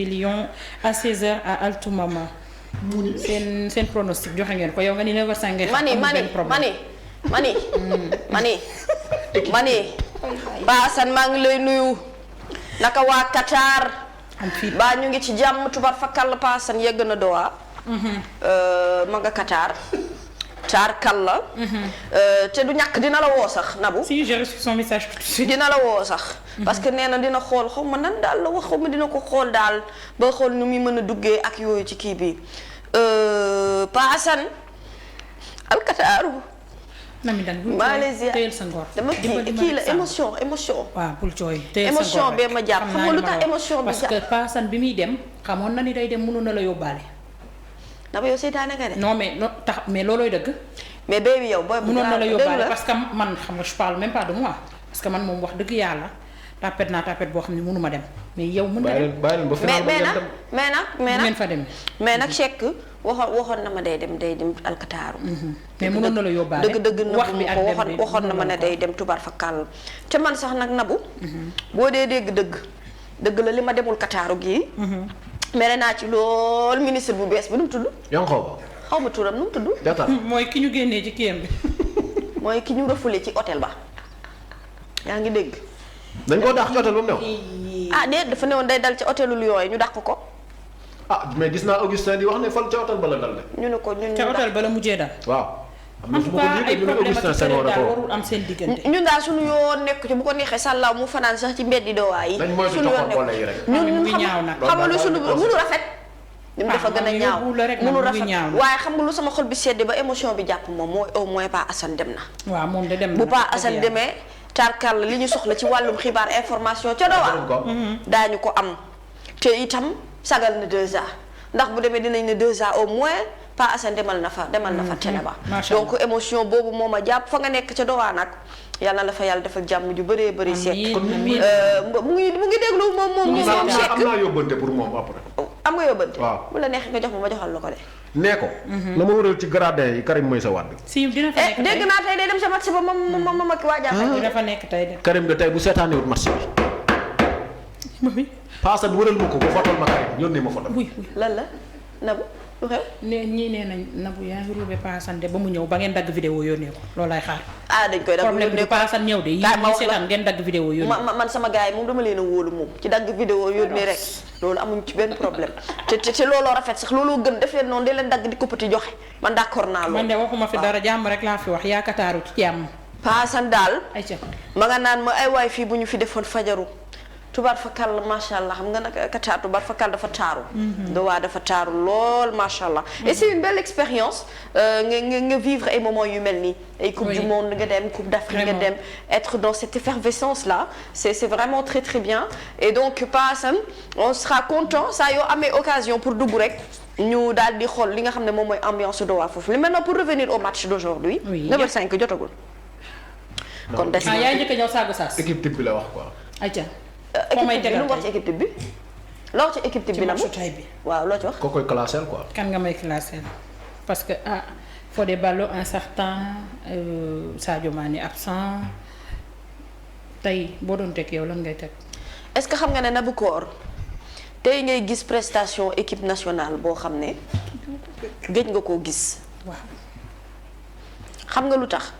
Lyon à 16h à Altoumama. seen pronostic joxe ngeen ko yow nga ni 9h05 ngay xam benn problème mani Baasan maa ngi lay nuyu naka waa Qatar baa ñu ngi ci jàmm tubar fakal Baasan yegg na Doha ma nga Qatar taar kal la te du ñàkk dina la woo sax Nabou si j'ai reçu son message tout de suite dina la woo sax parce que nee na dina xool xaw ma nan daal la wax xaw ma dina ko xool daal ba xool nu muy mën a duggee ak yooyu ci kii bi Paasan alkataaru Malaisie teyel sa ngor dama kii la émotion waaw bul jooy teyel sa ngor émotion bee ma jàpp xam nga lu tax émotion bi parce que Paasan bi muy dem xamoon na ni day dem mënu na la yóbbaale dama yow seytaane nga de non mais tax mais loolooy dëgg mais baby yow booy mënoon na la yóbbaale parce que man xam nga je parle même pas de moi parce que man moom wax dëgg yàlla tapet naa tapet boo xam ne mënu ma dem mais yow mën nga dem mais fa dem mais nag Cheikh waxoon na ma day dem alkataaru mais mënoon na la yóbbaale dëgg wax bi ak waxoon na ma ne day dem tubar fa kàll te man sax nag Nabou boo dee dëgg la li ma demul kataaru gii mere naa ci lool ministre bu bees bi nu mu tudd xaw ma turam nu mu tudd mooy ki ñu génnee ci kiyam bi mooy ki ñu refoulé ci hôtel ba yaa ngi dégg dañ koo dàq ci hôtel ba mu new. déet dafa newoon day dal ci hôtelu Lyon yi ñu dàq ko. Mais gis naa Augustin di wax ne fal ca hôtel ba la dal de. ñu ne ko ñun ca hôtel ba la mujjee dal. waaw. en tout cas ay problème ak warul am seen diggante. ñun daal suñu yoon nekk ci bu ko neexee sàllaaw mu fanaan sax ci mbeddi Doha yi. dañ mooy su joxoon boole yi rek. ñun xam nga lu suñu mënu rafet. ñun dafa gën a ñaaw mënu rafet waaye xam nga lu sama xol bi sedd ba émotion bi jàpp moom mooy au moins Pa Assane dem na. waaw moom de dem na bu Pa Assane demee. tarkal li ñu soxla ci wàllum xibaar information ca Doha daañu ko am te itam sagal na 2A ndax bu demee dinañ ne 2A au moins Pa Assane demal na fa télé ba donc émotion boobu moom a jàpp fa nga nekk ca Doha nag yàlla na la fa yàlla defal jàmm ju bëree bëri seet mu ngi déglu moom Cheikh am naa yóbbante pour moom après am nga yóbbante waaw bu la neexee nga jox ma joxal la ko de nee ko la ma waral ci gradin yi Karim Meïssa Wade si dina fa nekk dégg naa tey day dem sa match ba ma ki waajal dina fa nekk tey de Karim de tey bu seetaanewut match bi paasa wëral ma ko ba fotool ma Karim yónnee ma foto lan la Nabou lu xew ñii nee nañ Nabou yaa ngi ruube Pa Assane de ba mu ñëw ba ngeen dagg vidéo yónnee ko loolu lay xaar dañ koy dagg problème bi Pa Assane ñëw de yi seetaan ngeen dagg vidéo yónnee man sama gars yi moom dama leen a wóolu moom ci dagg vidéo yónnee rek loolu amuñ ci benn problème te looloo rafet sax looloo gën def leen noonu di leen dagg di koppati joxe man d'accord naa loolu man de waxuma fi dara jàmm rek laa fi wax yaa Kataaru ci jàmm Pa Assane daal ayca ma nga naan ma ay waay fii bu ñu fi defoon fajaru tubaar fakal macha allah xam nga nag Qatar tubaar fakal dafa taaru. Doha dafa taaru lool macha allah. et c'est une belle expérience nga vivre ay moments yu mel nii. ay coupe du monde nga dem coupe d'Afrique nga dem être dans cette effervescence là c'est vraiment très très bien et donc Pa Assane on sera content saa yoo amee occasion pour dugg rek ñu daal di xool li nga xam ne moom mooy ambiance Doha foofu li maintenant pour revenir au match d'aujourd'hui 9h05 jotagul. kon des na yaa njëkk a ñëw saagu saas. équipe type bi la wax quoi. ayca. équipe bi lu mu wax ci équipe type bi. loo wax ci équipe type bi la mu tay bi waaw loo ci wax. koo koy classé quoi. kan nga may classé parce que Fodé Ballo incertain Sadio Mané absent tey boo doon teg yow lan ngay teg. est-ce que xam nga ne Nabou Cor tey ngay gis prestation équipe nationale boo xam ne gëj nga koo gis. waaw. xam nga lu tax.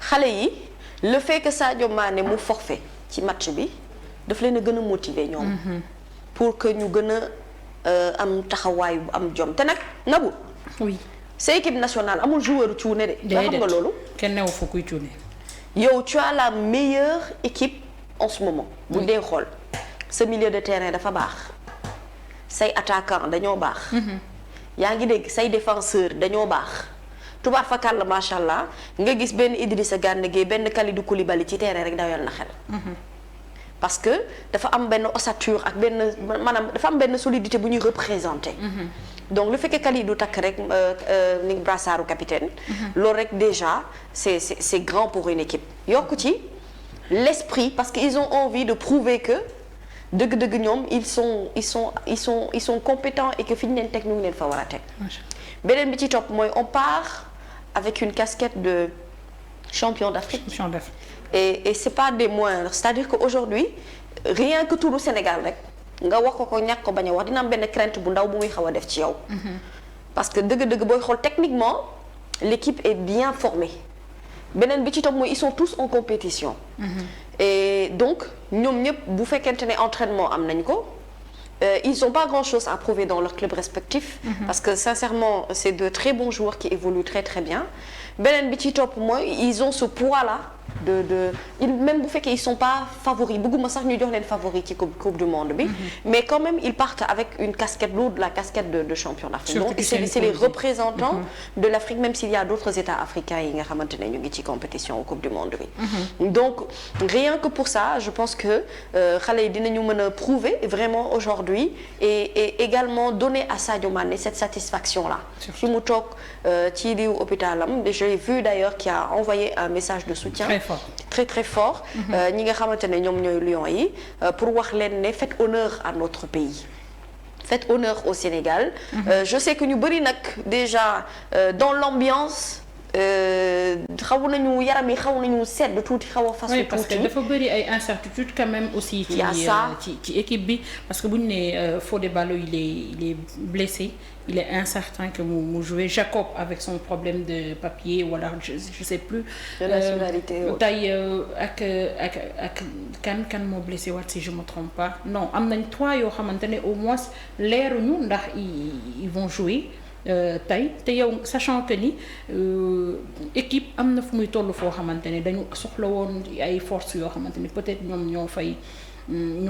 xale yi le fait que Sadio Mané mu forfait ci match bi daf leen a gën a motiver ñoom. pour que ñu gën a am taxawaay bu am jom te nag Nabou. oui sa équipe nationale amul joueur cuune de. nga xam nga loolu. kenn newu fa kuy cuune. yow tu as la meilleure équipe en ce moment. bu dee xool sa milieu de terrain dafa baax say attaquant dañoo baax. yaa ngi dégg say défenseur dañoo baax. tubaab fakal la macha allah nga gis benn Idrissa Gana Gueye benn Kalidou Koulibaly ci terrain rek dawal na xel. parce que dafa am benn ossature ak benn maanaam dafa am benn solidité bu ñuy représenter. donc le fait que Kalidou takk rek ni brassaaru capitaine. loolu rek déjà c'est grand pour une équipe. yokku ci l'esprit parce que ils ont envie de prouver que dëgg-dëgg ñoom ils sont compétents et que fi ñu leen teg ñu ngi leen fa war a teg. beneen bi ci topp mooy on part avec une casquette de champion d'Afrique. et c'est pas des moindres c'est-à-dire qu'aujourd'hui rien que turu Sénégal rek nga wax ko ñàkk ko bañ a wax dina am benn crainte bu ndaw bu muy xaw a def ci yow. parce que dëgg-dëgg booy xool techniquement l'équipe est bien formée beneen bi ci topp mooy ils sont tous en compétition. et donc ñoom ñëpp bu fekkente ne entraînement am nañ ko. Ils n'ont pas grand-chose à prouver dans leurs clubs respectifs. Parce que sincèrement c'est de très bons joueurs qui évoluent très très bien. beneen bi ci topp mooy ils ont ce poids-là même bu fekkee ils sont pas favoris bëgguma sax ñu jox leen favoris ci coupe du monde bi. mais quand même ils partent avec une casquette lourde la casquette de champion d'Afrique. donc c'est les représentants de l'Afrique même s'il y a d'autres États africains yi nga xamante ne ñu ngi ci compétition coupe du monde bi. donc rien que pour ça je pense que xale yi dinañu mën a prouver vraiment aujourd'hui et également donner à Sadio Mané cette satisfaction-là. fi mu toog ci liu hôpitalam j'ai vu d'ailleurs qu'il a envoyé un message de soutien. très très fort ñi nga xamante ne ñoom ñooy Lions yi pour wax leen ne faites honneur à notre pays faites honneur au Sénégal je sais que ñu bëri nag déjà dans l'ambiance xaw nañu yaram yi xaw nañu sedd tuuti xaw a fas tuuti parce que dafa bëri ay incertitudes quand même aussi ci équipe bi parce que bu ñu nee Fodé Ballo il est blessé il est incertain que mu jouer Jacob avec son problème de papier wala je sais plus de nationalité tey ak kan moo blessé waat si je me trompe pas non am nañ 3 yoo xamante ne au moins leeruñu ndax ils vont jouer tey te yow sachant que ni équipe am na fu muy toll foo xamante ne dañu soxla woon ay forces yoo xamante ni peut-être ñoom ñoo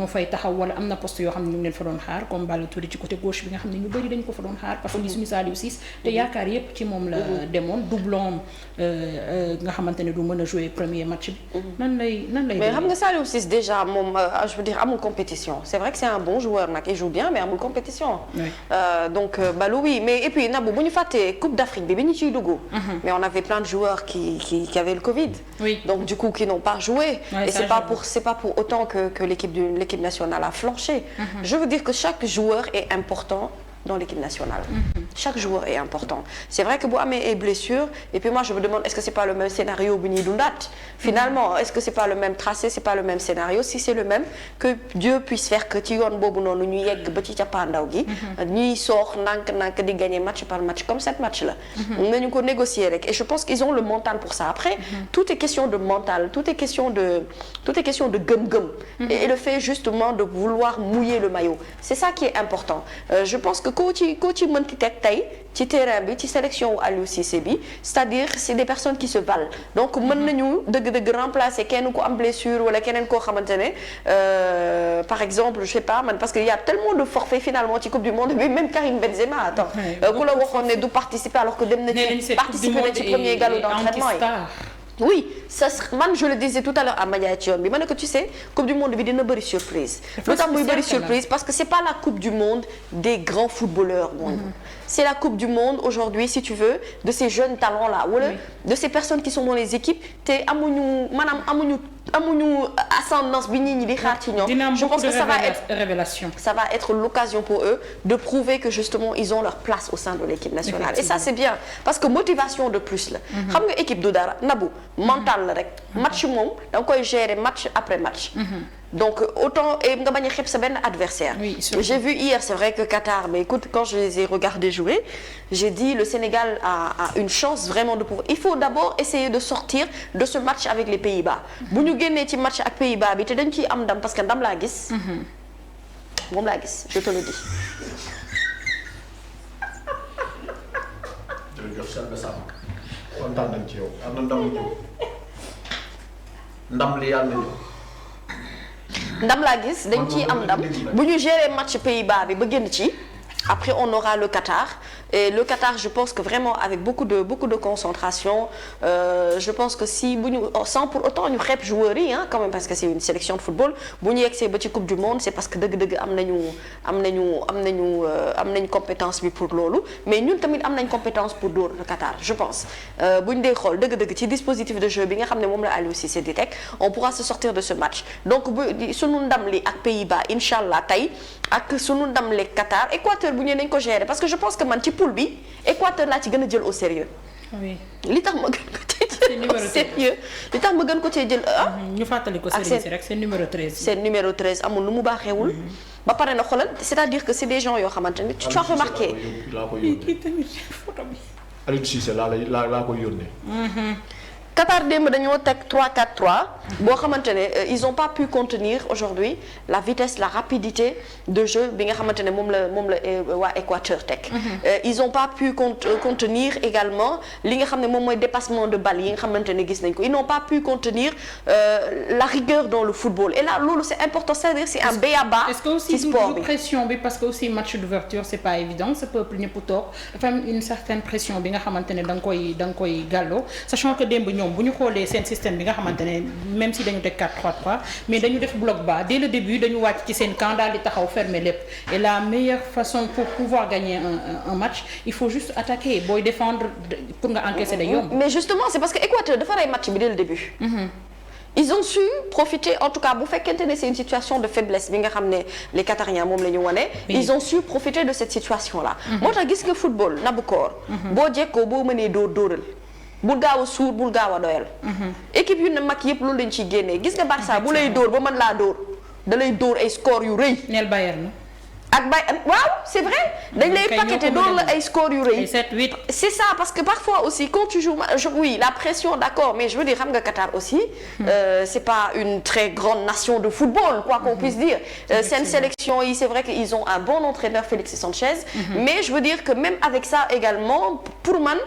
fay taxaw wala am na poste yoo xam ne ñu ngi leen fa doon xaar comme Balla Touré ci côté gauche bi nga xam ne ñu bëri dañu ko fa doon xaar parce que gisuñu Saliou Ciss te yaakaar yépp ci moom la demoon doublon nga xamante ne du mën a jouer premier match bi nan lay mais xam nga Saliou Ciss déjà moom je veux dire amul compétition c'est vrai que c'est un bon joueur nag il joue bien mais amul compétition donc Ballou oui mais et puis Nabou bu ñu fàttee Coupe d'Afrique bi ñu ciy dugg mais on avait plein de joueurs qui avaient le Covid donc du coup qui n'ont pas joué et c'est pas pour autant que l'équipe nationale a flanché. Je veux dire que chaque joueur est important dans l'équipe nationale. Chaque joueur est important. C'est vrai que bu amee ay blessures et puis moi je me demande est-ce que c'est pas le même scénario bu ñuy dundaat finalement est-ce que c'est pas le même tracé c'est pas le même scénario si c'est le même que Dieu puisse faire que ci yoon boobu noonu ñu yegg ba ci cappaandaw gi ñuy soox ndànk di gagner match par match comme cette match là nañu ko négocier rek et je pense qu'ils ont le mental pour ça après tout est question de mental tout est question de gëm-gëm et le fait justement de vouloir mouiller le maillot c'est ça qui est important je pense que koo ci mënti teg tey ci terrain bi ci sélection wu Aliou Cissé bi c'est-à-dire c'est des personnes qui se valent donc mën nañu dëgg-dëgg remplacer kenn ku am blessure wala keneen koo xamante ne par exemple je sais pas man parce que y a tellement de forfaits finalement ci coupe du monde bi même Karim Benzema attends ku la waxoon ne du participer alors que dem na ci participer na ci premier galop d'entraînement yi oui ça man je le disais tout à l'heure à Madia ci yoon bi ma ne ko tu sais coupe du monde bi dina bëri surprise lu tax muy bëri surprise parce que c'est pas la coupe du monde des grands footballeurs mondiaux c'est la coupe du monde aujourd'hui si tu veux de ces jeunes talents là wala de ces personnes qui sont dans les équipes te amuñu ascendance bi nit ñi di xaar ci ñoom je pense que ça va être l'occasion pour eux de prouver que justement ils ont leur place au sein de l'équipe nationale et ça c'est bien parce que motivation de plus la xam nga équipe du dara Nabou mental la rek match moom da nga koy gérer match après match donc autant nga bañ a xeeb sa benn adversaire j'ai vu hier c'est vrai que Qatar mais écoute quand je les ai regardés jouer j'ai dit le Sénégal a une chance vraiment de pouvoir il faut d'abord essayer de sortir de ce match avec les Pays-Bas bu ñu génnee ci match ak Pays-Bas bi te dañ ciy am ndam parce que ndam laa gis moom laa gis je te le dis jërëjëf Selbé Samb kontaan nañ ci yow am na ndam ñëw ndam li yàlla ñëw ndam laa gis dañ ciy am ndam bu ñu gérer match Pays-Bas bi ba génn ci après on aura le Qatar et le Qatar je pense que vraiment avec beaucoup de concentration je pense que si bu ñu sans pour autant ñu xeeb joueurs yi quand même parce que c'est une sélection de football bu ñu yegsee ba ci coupe du monde c'est parce que dëgg-dëgg am nañu compétence bi pour loolu mais ñun tamit am nañ compétence pour dóor le Qatar je pense bu ñu dee xool dëgg-dëgg ci dispositif de jeu bi nga xam ne moom la Aliou Cissé di teg on pourra se sortir de ce match donc bu sunu ndam li ak Pays-Bas inchallah tey ak sunu ndam li Qatar Équateur bu ñu nañ ko gérer parce que je pense que man ci poule bi Équateur laa ci gën a jël au sérieux oui li tax ma gën ko ci c'est numéro 13 sérieux li tax ma gën ko cee jël ñu fàttali ko sëriñ si rek c'est numéro 13. seen numéro 13 amul lu mu baaxeewul. ba pare na xoolal c'est-à-dire que c'est des gens yoo xamante ne tu as remarqué. laa koy yónnee kii tamit photo bi. Aliou Cissé laa koy yónnee. Qatar démb dañoo teg 3-4-3 boo xamante ne ils ont pas pu contenir aujourd'hui la vitesse la rapidité de jeu bi nga xamante ne moom la waa Équateur teg. Ils ont pas pu contenir également li nga xam ne moom mooy dépassement de balle yi nga xamante ne gis nañ ko ils n'ont pas pu contenir la rigueur dans le football et là loolu c'est important c'est-à-dire c'est un b.a.-ba est-ce que aussi ci sport bi pression bi parce que aussi match d'ouverture c'est pas évident ce peuple ñëpp toog dafa am une certaine pression bi nga xamante ne da nga koy gàlloo sachant que démb ñoom bu ñu xoolee seen système bi nga xamante ne même si dañu teg 4-3-3 mais dañu def bloc bas dès le début dañu wàcc ci seen camp daal di taxaw fermer lépp et la meilleure façon pour pouvoir gagner un match il faut juste attaquer booy défendre pour nga encaisser day yomb. mais justement c'est parce que Équateur dafa rey match bi dès le début. Ils ont su profiter en tout cas bu fekkente ne c'est une situation de faiblesse bi nga xam ne les Qatariens moom la ñu wane. Ils ont su profiter de cette situation là. moo tax gis nga football nabu koor. boo jekkoo boo mënee dóoral. bul gaaw a suur bul gaaw a doyal. équipe yu ne mag yëpp loolu lañ ciy génnee gis nga Barça bu lay dóor ba mën laa dóor da lay dóor ay score yu rëy. neel Bayern ak waaw c'est vrai dañ lay paqueter doon la ay score yu rëy 7-8 c'est ça parce que parfois aussi quand tu joues oui la pression d'accord mais je veux dire xam nga Qatar aussi c'est pas une très grande nation de football quoi qu'on puisse dire seen sélection yi c'est vrai que ils ont un bon entraîneur Félix Sanchez mais je veux dire que même avec ça également pour man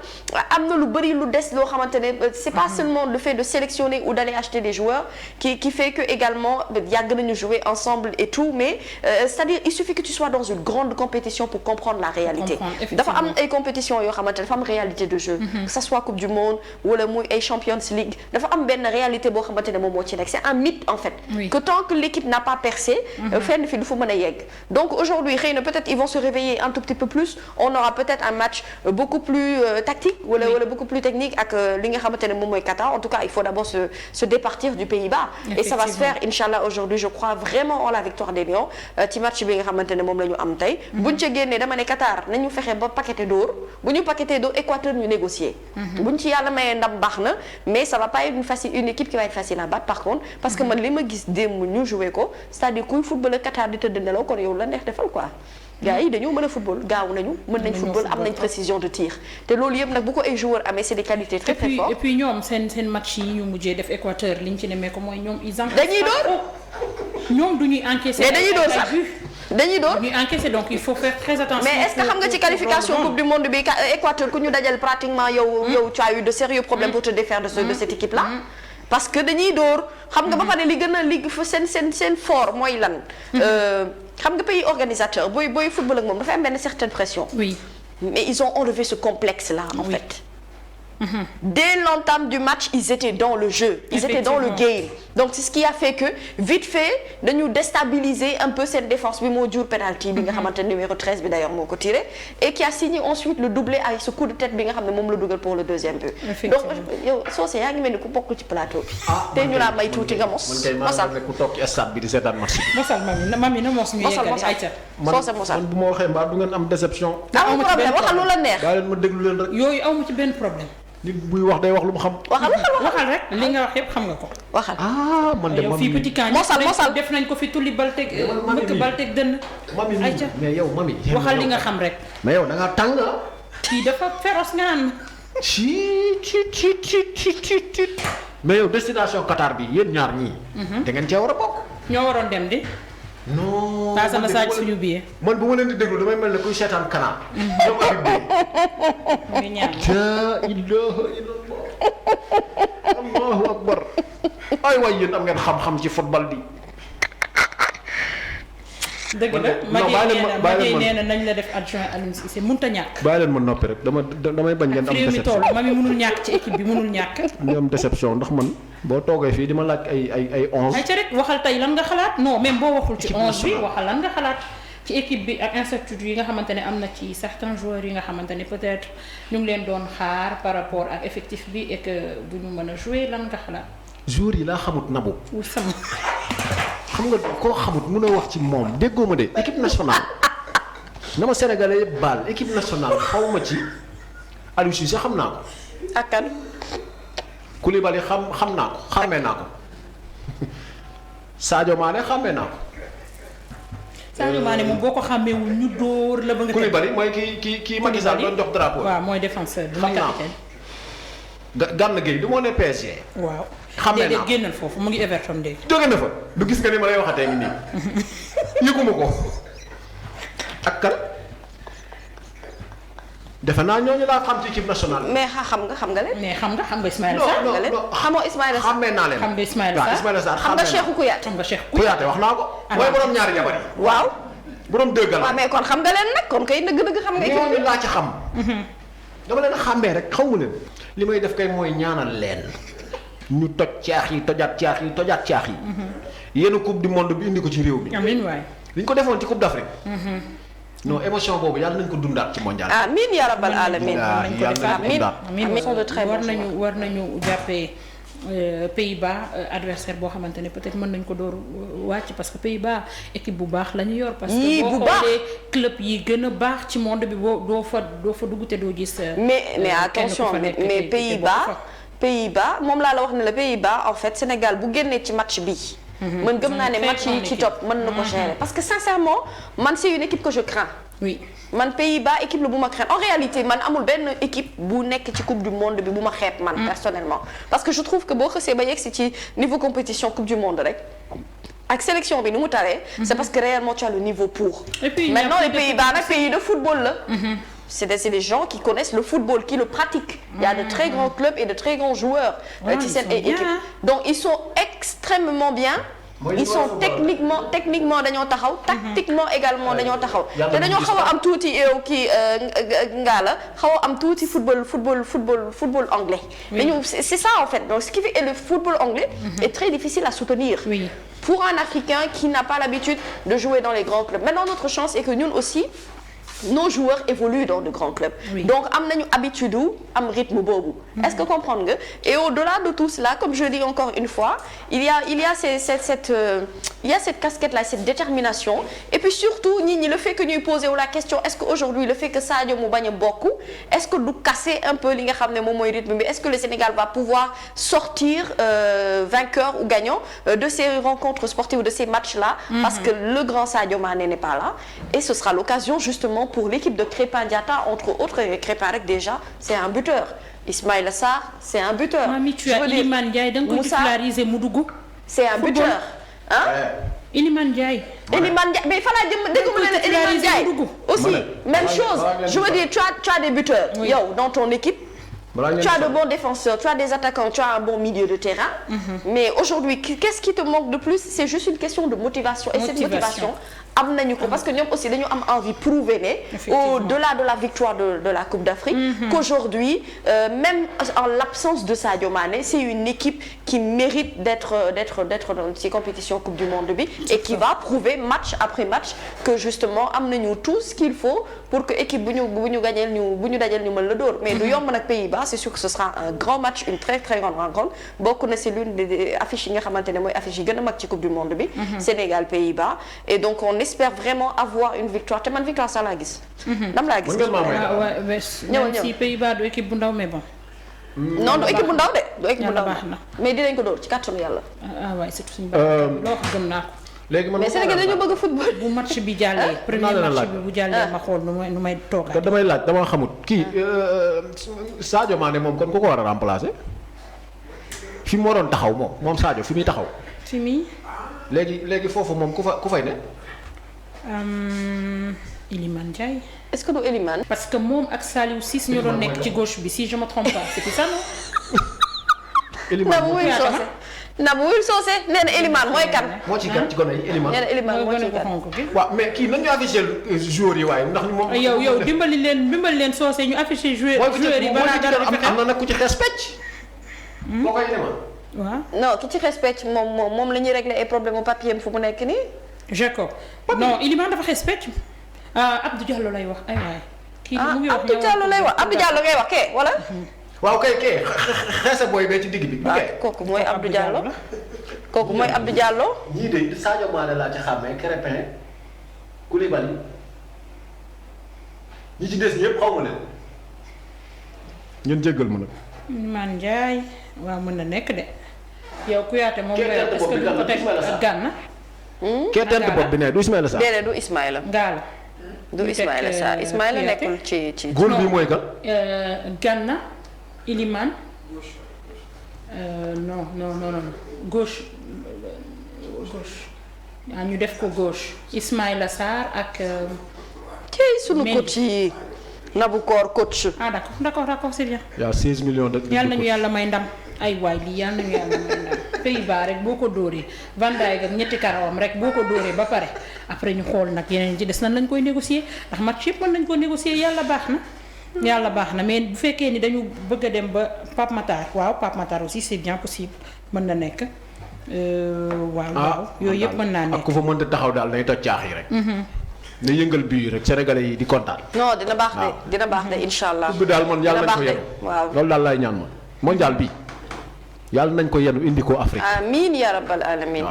am na lu bari lu des loo xamante ne c'est pas seulement le fait de sélectionner ou d'aller acheter des joueurs qui fait que également yàgg nañu jouer ensemble et tout mais c'est-à-dire il suffit que tu sois dans une grande compétition pour comprendre la réalité dafa am ay compétition yoo xamante ne dafa am réalité de jeu que ça soit coupe du monde wala muy ay Champions League dafa am benn réalité boo xamante ne moom moo ci nekk c'est un mythe en fait que tant que l'équipe n'a pas percé fenn fi du fa mën a yegg donc aujourd'hui xëy na peut-être ils vont se réveiller un tout petit peu plus on aura peut-être un match beaucoup plus tactique wala beaucoup plus technique ak li nga xamante ne moom mooy Qatar en tout cas il faut d'abord se départir du Pays-Bas et ça va se faire Inch'Allah aujourd'hui je crois vraiment en la victoire des Lions ci match bi nga xamante ne moom la ñu am tey buñ ca génnee dama ne Qatar nañu fexe ba paqueté d'or bu ñu paqueté d'or Équateur ñu négocier buñ ci yàlla mayee ndam baax na mais ça va pas être une équipe qui va être facile à battre par contre parce que man li ma gis démb ñu joué ko c'est-à-dire kuy football Qatar di tëdd nelaw kon yow la neex defal quoi gars yi dañoo mën a football gaaw nañu mën nañ football am nañ précision de tir te loolu yëpp nag bu ko ay joueurs amee c'est des qualités très très fortes et puis ñoom seen match yi ñu mujjee def Équateur liñ ci nemee ko mooy ñoom ils dañuy door ñoom du ñuy encaisser mais dañuy door sax dañuy door ñuy encaisser donc il faut faire très attention mais est-ce que xam nga ci qualification coupe du monde bi Équateur ku ñu dajal pratiquement yow tu as eu de sérieux problèmes pour te défaire de cette équipe là parce que dañuy door xam nga ba pare li gën a li seen fort mooy lan xam nga pays organisateur booy football ak moom dafa am benn certaine pression oui mais ils ont enlevé ce complexe là en fait dès l'entame du match ils étaient dans le jeu ils étaient dans le game donc c'est ce qui a fait que vite fait dañu déstabiliser un peu cette défense bi moo jur penalty bi nga xamante ne numéro 13 bi d'ailleurs moo ko tiré et qui a signé ensuite le doublé avec ce coup de tête bi nga xam ne moom la dugal pour le deuxième but donc yow Socé yaa ngi mel ni ku bokk ci plateau bi te ñu laa may tuuti nga mos mosal ku toog ci stade bi di seetaan match mosal mami na mos ñu yeggali ayca Socé mosal man bu ma waxee mbaa du ngeen am déception amul problème waxal lu la neex daa leen ma déglu leen rek yooyu amu ci benn problème nit buy wax day wax lu mu xam. waxal rek li nga wax yëpp xam nga ko. waxal man de yow fii petit camp mosal def nañ ko fi tulli balteg mbëkk balteg dënn. mami ayca mais yow mami. waxal li nga xam rek. mais yow da ngaa tàng. kii dafa féroce nga naan. ci mais yow destination Qatar bi yéen ñaar ñii. da ngeen cee war a bokk. ñoo waroon dem di. non taasa na saa suñu billet. man bu ma leen di déglu damay mel ne kuy seetaan canal. ñoom Habib muy ñaan. la ilaha illallah. allahu akbar. ay waay yéen am ngeen xam-xam ci football bi. dëgg la Maguette nee na nañ la def adjoint Aliou Cissé mënut a ñàkk. bàyyi leen ma noppi rek damay bañ ngeen am déception. mami mënul ñàkk ci équipe bi mënul ñàkk. ñu am déception ndax man boo toogee fii di ma laaj ay 11. ay ca rek waxal tey lan nga xalaat non même boo waxul ci 11 bi waxal lan nga xalaat ci équipe bi ak incertitude yi nga xamante ne am na ci certains joueurs yi nga xamante ne peut-être ñu ngi leen doon xaar par rapport ak effectif bi et que bu ñu mën a jouer lan nga xalaat. joueurs yi laa xamut nabu. wu sama. xam nga koo xamut mun a wax ci moom déggoo ma de équipe nationale na ma Sénégalais yëpp baal équipe nationale xaw ma ci Aliou Cissé xam naa ko. ak kan. Koulibaly xam naa ko xàmmee naa ko Sadio Mané xàmmee naa ko. Sadio Mané moom boo ko xàmmeewul ñu dóor la ba nga. Koulibaly mooy kii Macky Sall doon jox drapeau. waaw mooy défenseur bi mooy capitaine. Gana Gueye du moo ne PSG. waaw xàmmee naa déedéet génnal foofu mu ngi Everton léegi. jóge na fa du gis nga ni ma lay waxatee ngi nii yëguma ko ak kan defe naa ñooñu laa xam ci équipe nationale. mais xam nga leen. mais xam nga Ismaïla non Sarr. non xamoo Ismaïla Sarr. xàmmee naa leen. xam nga Ismaïla waaw Sarr. Ismaïla Sarr xam nga Cheikhou Kouyaté. xam nga Cheikh Kouyaté wax naa ko. mooy borom ñaari jabar yi. waaw. borom deux gala. waaw mais kon xam nga leen nag kon kay dëgg-dëgg xam nga. ñooñu laa ci xam. dama leen a xàmmee rek xaw ma leen. li may def kay mooy ñaanal leen. ñu toj caax yi tojaat caax yi. yéen coupe du monde bi indi ko ci réew mi. amiin waay. li ñu ko defoon ci coupe d'Afrique. non émotion boobu yàlla nañ ko dundaat ci mondial. amiin yaa rabbal alamin. war nañu jàppee Pays-Bas adversaire boo xamante ne peut-être mën nañ ko door wàcc parce que Pays-Bas équipe bu baax la ñu yor. parce que boo xoolee club yi gën a baax ci monde bi doo fa dugg te doo gis. mais attention mais Pays-Bas moom laa la wax ne la Pays-Bas en fait Sénégal bu génnee ci match bi. man gëm naa ne match yi ci topp mën na ko gérer parce que sincèrement man c'est une équipe que je crains. oui man Pays-Bas équipe la bu ma craindre en réalité man amul benn équipe bu nekk ci coupe du monde bi bu ma xeeb man personnellement. parce que je trouve que boo xësee ba yegg si ci niveau compétition coupe du monde rek ak sélection bi ni mu taree. c'est parce que réellement tu as le niveau pour. et puis maintenant les Pays-Bas nag pays de football la. c'est des gens qui connaissent le football qui le pratiquent. Il y a de très grands clubs et de très grands joueurs. ci seen équipe donc ils sont extrêmement bien. ils sont techniquement dañoo taxaw. tactiquement également dañoo taxaw. te dañoo xaw a am tuuti kii ngaa la xaw a am tuuti football anglais. dañu c'est ça en fait donc ce qui fait et le football anglais. est très difficile à soutenir. oui. pour un Africain qui n'a pas l'habitude de jouer dans les grands clubs maintenant notre chance est que ñun aussi. nos joueurs évoluent dans de grands clubs. Oui. Donc am nañu habitude am rythme boobu. Est-ce que comprendre nga et au-delà de tout cela comme je dis encore une fois il y a cette casquette là cette détermination et puis surtout nit ñi le fait que ñuy poser la question est-ce que aujourd'hui le fait que Sadio mu bañ a bokk est-ce que du casser un peu li nga xam ne moom mooy rythme bi est-ce que le Sénégal va pouvoir sortir vainqueur ou gagnant de ces rencontres sportives ou de ces matchs là. Parce que le grand Sadio Mané n'est pas là et ce sera l'occasion justement pour l'équipe de Crépin Diatta entre autres Crépin rek déjà c'est un buteur Ismaïla Sarr c'est un buteur. Mami tu as Iliman Ndiaye da nga ko titulariser mu dugg. c'est un buteur hein. Iliman Ndiaye. Iliman Ndiaye mais fa laa jëm dégg nga ne Iliman Ndiaye aussi même chose je veux dire tu as des buteurs. yow dans ton équipe. Tu as de bons défenseurs, tu as des attaquants, tu as un bon milieu de terrain. Mais aujourd'hui, qu'est-ce qui te manque de plus? C'est juste une question de motivation. Et cette motivation, am nañu ko parce que ñoom aussi dañu am envie prouver ne au-delà de la victoire de la Coupe d'Afrique qu'aujourd'hui même en l'absence de Sadio Mané c'est une équipe qui mérite d'être dans ces compétitions Coupe du Monde bi et qui va prouver match après match que justement am nañu tout ce qu'il faut pour que équipe bu ñu dajeel ñu mën la dóor mais du yomb nag Pays-Bas c'est sûr que ce sera un grand match une très très grande rencontre bokk na c'est l'une des affiches yi nga xamante ne mooy affiche yi gën a mag ci Coupe du Monde bi Sénégal Pays-Bas et donc on espère vraiment avoir une victoire te man victoire sax laa gis. dam laa gis. ñëw si Pays-Bas du équipe bu ndaw mais bon. non du équipe bu ndaw de. du équipe bu ndaw baax na mais dinañ ko dóor ci kàttanu yàlla. waaye surtout suñu baax loo xam gëm naa ko. léegi man mais Sénégal dañu bëgg football. bu match bi jàllee. premier match bi bu jàllee ma xool nu may toogaat. damay laaj dama xamut kii Sadio Mané moom kon ku ko war a remplacer fi mu waroon taxaw moom Sadio fi muy taxaw. fi muy. léegi foofu moom ku fay ne. Iliman Ndiaye. est-ce que du Iliman. parce que moom ak Saliou Ciss ñoo doon nekk ci gauche bi si je me trompe pas c'est ça non. Iliman Nabou Wil Socé nee na Iliman mooy kan. moo ci kan ci gone yi Iliman. nee na Iliman moo ci kan. waaw mais kii nañu affiché joueurs yi waaye ndax moom. yow dimbali leen Socé ñu affiché joueurs yi. balaa dara am na nag ku ci xees pecc. boo koy demal. waaw non ki ci respect moom la ñuy régler ay problème mu papier fu mu nekk nii. Jacob non Iliman dafa respect Abdou Diallo lay wax ay waay. kii mu ngi wax Abdou Diallo lay wax Abdou Diallo ngay wax kee wala. waaw kay xeesa booy bee ci digg bi. kooku mooy Abdou Diallo. kooku mooy Abdou Diallo. ñii de Sadio Mané laa ci xàmmee Crépin Koulibaly ñi ci des ñëpp xaw ma leen. ngeen jéggal ma nag. Man Ndiaye. waaw mën na nekk de yow Kouyaté moom nga est-ce que du ko teg ak Gana. kee tent bopp bi ne du Ismaïla Sarr. déedéet du Ismaïla. Ngalla. du Ismaïla Sarr Ismaïla nekkul ci. góol bi mooy kan. Gana Iliman. non gauche. ñu def ko gauche Ismaïla Sarr ak. tey sunu coach yi Nabukor coach. d'accord c'est bien. y a 16 millions de. yàlla nañu yàlla may ndam ay waay lii yàlla nañu yàlla may ndam Pays-Bas rek boo ko dóoree Van Dijk ak ñetti karawam rek boo ko dóoree ba pare après ñu xool nag yeneen ci des nan lañ koy négocier ndax match yëpp mën nañ ko négocier yàlla baax na mais bu fekkee ni dañu bëgg a dem ba Pape Matar aussi c'est bien possible mën na nekk. waaw yooyu yëpp mën naa nekk ak ku fa mënta taxaw daal day toj caax yi rek. na yëngal bii rek sénégalais yi di kontaan. non dina baax de incha allah. coupe bi daal man yàlla nañ ko yenu. waaw loolu daal lay ñaan man mondial bi yàlla nañ ko yenu indi ko Afrique. amiin ya rabbal alamin.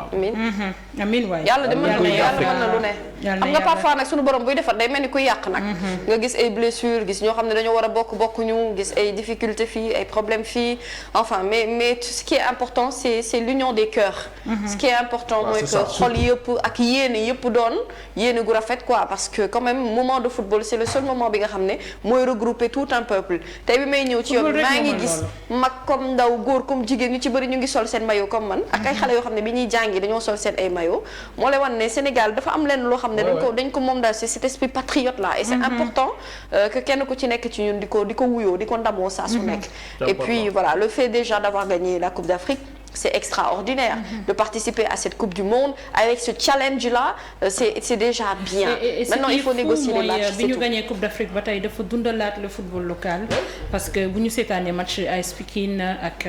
amiin waay yàlla de mën na lu ne. xam nga parfois nag suñu borom buy defar day mel ni kuy yàq nag. nga gis ay blessures gis ñoo xam ne dañoo war a bokkuñu gis ay difficultés fii ay problèmes fii enfin mais ce qui est important c'est l'union des cœurs. ce qui est important mooy que xol yëpp ak yéene yëpp doon yéene gu rafet quoi parce que quand même moment de football c'est le seul moment bi nga xam ne mooy regrouper tout un peuple tey bi may ñëw ci yoon maa ngi gis mag comme ndaw góor comme jigéen ñu ci bëri ñu ngi sol seen maillot comme man ak ay xale yoo xam ne bi ñuy jàngi dañoo sol seen ay maillot moo lay wan ne Sénégal dafa am lenn loo xam ne dañ ko moom daal c'est cet esprit patriote là et c'est important que kenn ku ci nekk ci ñun di ko wuyoo di ko ndamoo saa su nekk et puis voilà le fait déjà d'avoir gagné la Coupe d'Afrique c'est extraordinaire de participer à cette Coupe du Monde avec ce challenge là c'est déjà bien maintenant il faut négocier les matchs bi ñu gagné Coupe d'Afrique ba tey dafa dundalaat le football local parce que bu ñu seetaanee match AS Pikine ak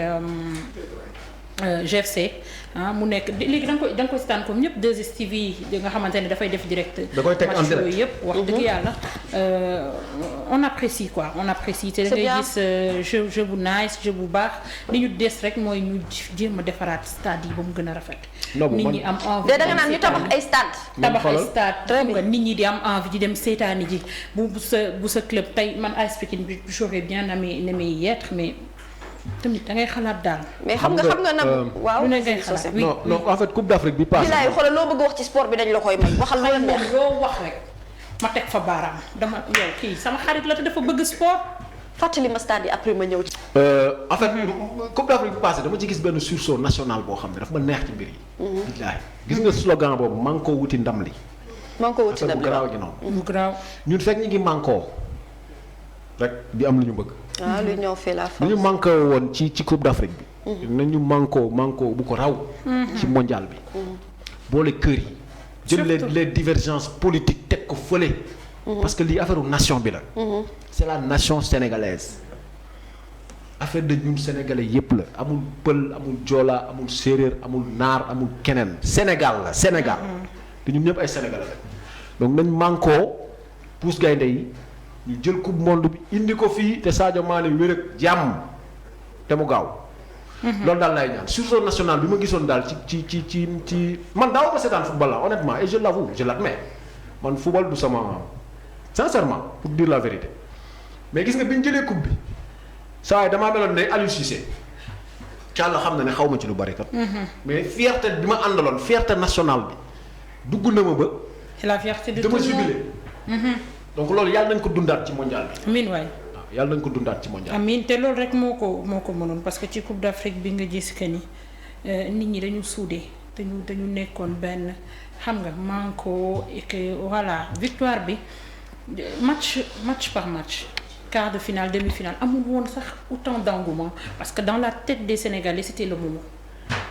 GFC mu nekk léegi da nga koy seetaan comme ñëpp 2STV yi nga xamante ne dafay def direct. da koy teg en direct yooyu yëpp wax dëgg yàlla on apprécie quoi on apprécie. te da ngay gis jeu bu nice jeu bu baax li ñu des rek mooy ñu jéem a defaraat stade yi ba mu gën a rafet. nit ñi am envie. da nga naan ñu tabax ay stade. tabax ay stade xam nga nit ñi di am envie di dem seetaani ji bu sa club tey man AS Pikine bi j'aurais bien aimé y être mais. tamit da ngay xalaat daal. mais xam nga nag waaw. ngay xalaat non en fait Coupe d'Afrique bi passé. bilaay xoolal loo bëgg wax ci sport bi dañ la koy may waxal lu la neex. loo wax rek ma teg fa baaraam dama yow kii sama xarit la te dafa bëgg sport. fàttali ma stade yi après ma ñëw ci. en fait Coupe d'Afrique bi passé dama ci gis benn sursaut national boo xam ne dafa ma neex ci mbir yi. bilaay gis nga slogan boobu maa ngi ko wuti ndam li. bu garaaw gi noonu. bu garaaw ñun fekk ñu ngi mànkoo rek di am lu ñu bëgg. l'union fait la force. lu ñu manqué woon ci Coupe d'Afrique bi. nañu manqué bu ko raw. ci mondial bi. boole kër yi. jël les divergences politiques teg ko fële. parce que lii affaire nation bi la. c'est la nation sénégalaise. affaire de ñun sénégalais yépp la amul pël amul joola amul séeréer amul naar amul keneen Sénégal la Sénégal. te ñun ñëpp ay sénégalais la donc nañ manqué pousse gaynde yi. ñu jël coupe monde bi indi ko fii te Sadio Mané wér ak jàmm te mu gaaw. loolu daal lay ñaan sursaut national bi ma gisoon daal ci man daaw ma seetaan football la honnêtement et je l'avoue je l'admets man football du sama sincèrement pour dire la vérité mais gis nga bi ñu jëlee coupe bi saa yi damaa meloon ne Aliou Cissé Thial xam na ne xaw ma ci lu bari kat. mais fierté bi ma àndaloon fierté nationale bi dugg na ma ba. c'est la fierté de tout dama le monde jubilé. donc loolu yàlla nañ ko dundaat ci mondial bi. amiin waay. waaw yàlla nañ ko dundaat ci mondial bi. amiin te loolu rek moo ko mënoon parce que ci Coupe d'Afrique bi nga gis que ni nit ñi dañu soudé dañu nekkoon benn xam nga manko et que voilà victoire bi match par match quart de finale demi-finale amul woon sax autant d'engouement parce que dans la tête des Sénégalais c'était le moment.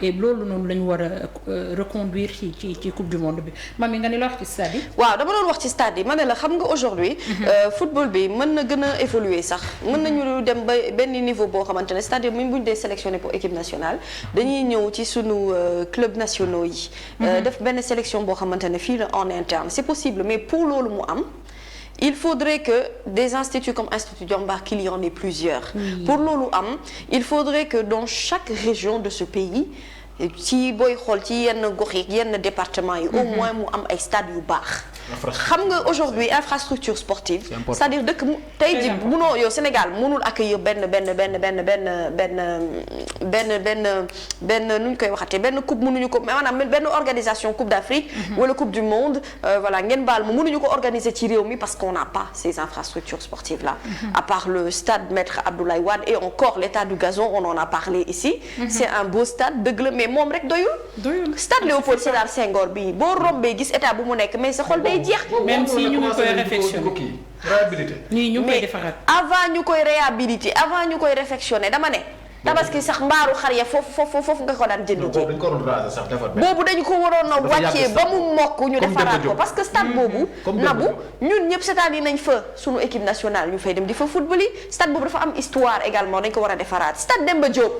et loolu noonu la ñu war a reconduire ci coupe du monde bi mami nga ne la wax ci stade yi. waaw dama doon wax ci stade yi ma ne la xam nga aujourd'hui football bi mën na gën a évoluer sax mën nañu dem ba benn niveau boo xamante ne c'est-à-dire même bu ñu dee sélectionné pour équipe nationale dañuy ñëw ci sunu club nationaux yi. def benn sélection boo xamante ne fii la en interne c'est possible mais pour loolu mu am. il faudrait que des instituts comme Institut Diamba qu'il y en ait plusieurs. Pour loolu am il faudrait que dans chaque région de ce pays ci booy xool ci yenn gox yi yenn département yi au moins mu am ay stades yu baax. xam nga aujourd'hui infrastructure sportive c'est-à-dire dëkk mu tey ji munoo yow Sénégal mënul accueillir benn nu ñu koy waxatee benn coupe mënuñu ko maanaam benn organisation coupe d'Afrique wala coupe du monde voilà ngeen baal ma mënuñu ko organiser ci réew mi parce qu'on n'a pas ces infrastructures sportives là à part le stade Maître Abdoulaye Wade et encore l'état du gazon on en a parlé ici c'est un beau stade dëgg la mais moom rek doyul stade Léopold Sédar Senghor bi boo rombee gis état bu mu nekk mais sa xol day jeex. même si ñu ngi koy réfectionné nii ñu koy defaraat. avant ñu koy réhabiliter avant ñu koy réfectionné dama ne. tabaski sax mbaaru xar ya foofu nga ko daan jënd ji. boobu dañu ko waroon a wàccee ba mu mokk ñu defaraat ko parce que stade boobu. nabu ñun ñëpp c'est-à-dire nañ fa sunu équipe nationale ñu fay dem di fa football yi stade boobu dafa am histoire également dañ ko war a defaraat stade Demba Diop.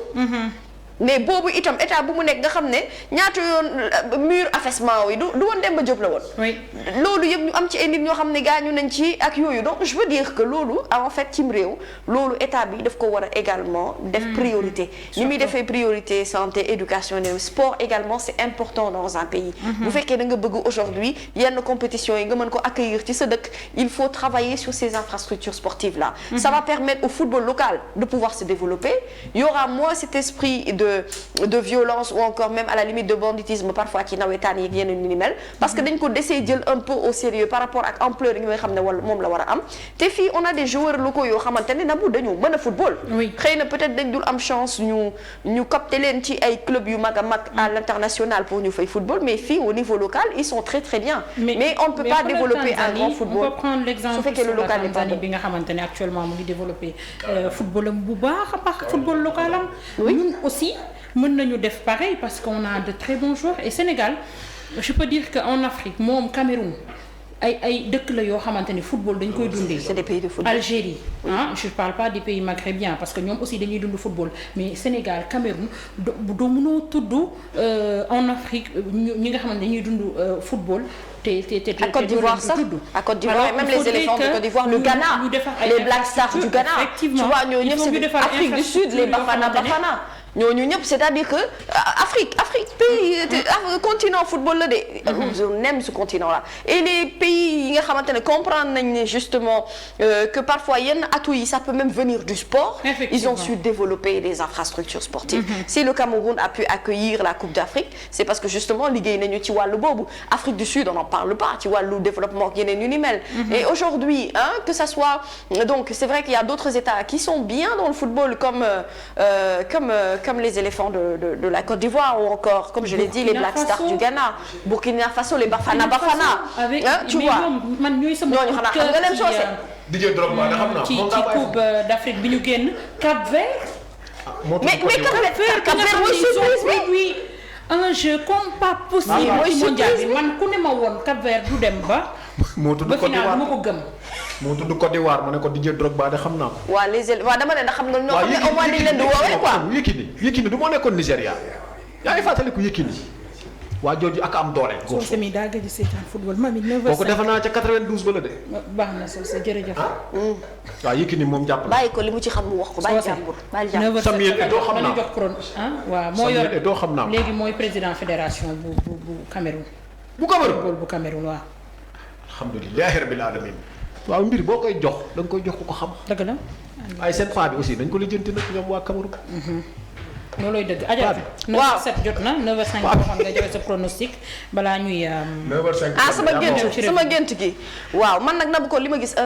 mais boobu itam état bu mu nekk nga xam ne ñaata yoon mur affaissement yi du woon Demba Diop la woon. oui loolu yëpp ñu am ci ay nit ñoo xam ne gaañu nañ ci ak yooyu donc je veux dire que loolu en fait cim réew loolu état bi daf ko war a également def priorité. ni muy defee priorité santé éducation et sport également c'est important dans un pays. bu fekkee da nga bëgg aujourd'hui yenn compétition yi nga mën ko accueillir ci sa dëkk il faut travailler sur ces infrastructures sportives là. ça va permettre au football local de pouvoir se développer il y aura moins cet esprit de violence ou encore même à la limite de banditisme parfois ci nawetaan yi yeneen ni mel parce que dañ ko desee jël un peu au sérieux par rapport ak ampleur yi nga xam ne wala moom la war a am te fii on a des joueurs locaux yoo xamante ne nabu dañu mën a football xëy na peut-être dañ dul am chance ñu capter leen ci ay club yu mag a mag à l'international pour ñu fay football mais fii au niveau local ils sont très très bien mais on ne peut pas développer un grand football on peut prendre l'exemple su fekkee le local n'est pas bon bi nga xamante ne actuellement mu ngi développer football am bu baax a baax football local am ñun aussi mën nañu def pareil parce qu'on a de très bons joueurs et Sénégal je peux dire que en Afrique moom Cameroun ay dëkk la yoo xamante ni football dañ koy dundee. c'est des pays de football. Algérie je parle pas des pays maghrébiens parce que ñoom aussi dañuy dund football mais Sénégal Cameroun doo mënoo tudd en Afrique ñi nga xamante dañuy dund football. à Côte d'Ivoire sax à Côte d'Ivoire même les éléphants de Côte d'Ivoire le Ghana les Black Stars du Ghana tu vois ñooñu ñëpp c'est Afrique du Sud les Bafana ñooñu ñëpp c'est-à-dire que Afrique pays continent football la de on aime ce continent là et les pays yi nga xamante ne comprendre nañ ne justement que parfois yenn atouts yi ça peut même venir du sport ils ont su développer des infrastructures sportives si le Cameroun a pu accueillir la Coupe d'Afrique c'est parce que justement liggéey nañu ci wàllu boobu Afrique du Sud on n'en parle pas ci wàllu développement yeneen yu ni mel et aujourd'hui que ça soit donc c'est vrai qu'il y a d'autres États qui sont bien dans le football comme les éléphants de la Côte d'Ivoire ou encore comme je l'ai dit les Black Stars du Ghana Burkina Faso les Bafana tu vois ñooñu xanaa xam nga leen soose Didier Drogba da xam naa ci Coupe d'Afrique bi ñu génn Cap-Vert mais Cap-Vert mooy surprise bi un jeu comme pas possible ci mondial bi man ku ne ma woon Cap-Vert du dem ba final ma ko gëm moo tudd Côte d'Ivoire ma ne ko Didier Drogba de xam naa ko. waaw dama ne xam nga ñoo xam ne au moins dañ leen di woowee quoi. Yékini du moo nekkoon Nigéria yaa ngi fàttaliku Yékini waa jooju ak am doole. soo semi daa gëj a seetaan football mami 9h05 kooku defe naa ca 92 ba la de. baax na soo sa jërëjëf. waaw Yékini moom jàpp na. bàyyi ko li mu ci xam mu wax ko bàyyi jàmbur. bàyyi jàmbur Samuel Eto'o xam naa jox couronne waaw moo yor Samuel Eto'o xam naa léegi mooy président fédération bu Cameroun. bu Cameroun bu Cameroun waaw. alhamdulillahi rabbil alamin waaw mbir boo koy jox da nga koy jox ku ko xam. dëgg la. waaye seen paa bi aussi dañ ko lijjanti nag ñoom waa Cameroun. loolooy dëgg. Adja 9h07 jot na 9h05 boo xam nga joxe sa pronostic balaa ñuy. 9h05 sama gént gi waaw man nag nabu ko li ma gis.